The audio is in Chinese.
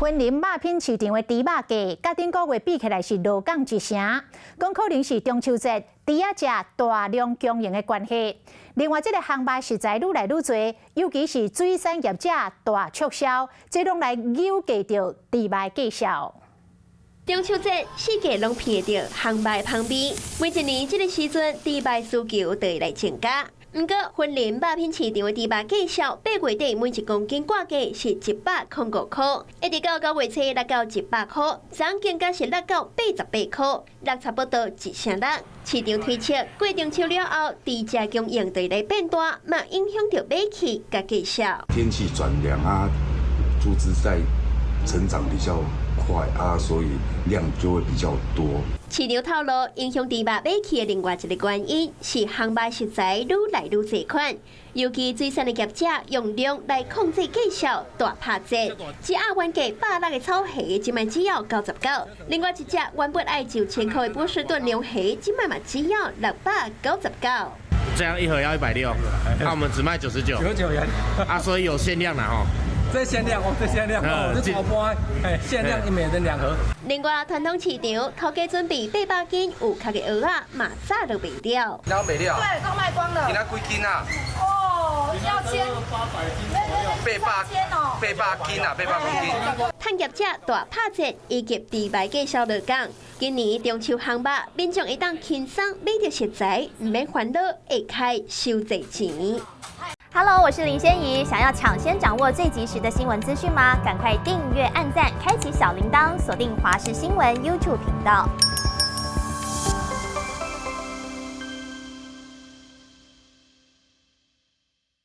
云林肉品市场的猪肉价，甲顶个月比起来是落降一成，讲可能是中秋节猪仔食大量供应的关系。另外，这个航卖实在愈来愈多，尤其是水产业者大促销，这拢来扭价着猪肉价销。中秋节，世界拢闻到航卖香味，每一年这个时阵，猪肉需求就会来增加。不过，云林肉品市场的猪肉价销8月底每1公斤挂价是105块，一直到9月初落到100块，涨更加是落到88块，落差不多1成6。市场推测，过中秋了后，猪价供应就会来变大，嘛影响到买气甲价销。天气转凉啊，猪只在成长比较快啊，所以量就会比较多。市场透露，影响猪肉买气的另外一个原因是航卖食材愈来愈侪款，尤其水产的业者用量来控制价销，大拍折。一盒原价160的草虾，今卖只要99；另外一只原本爱9000块的波士顿龙虾，今卖嘛只要699。这样一盒要160，那我们只卖99元啊，所以有限量啦吼。这限量哦，这限量哦，这超般，限量一每人2盒。另外，传统市场头家准备800斤有壳的蚵仔，马早就卖掉。然后卖了？对，都卖光了。今仔几斤啊？哦，要千800斤啊，800公斤。产业者大拍折以及猪肉价销落降。今年中秋航肉，民众会当轻松买到食材，唔免烦恼会开收济钱。Hello， 我是林仙怡。想要抢先掌握最及时的新闻资讯吗？赶快订阅、按赞、开启小铃铛，锁定华视新闻 YouTube 频道。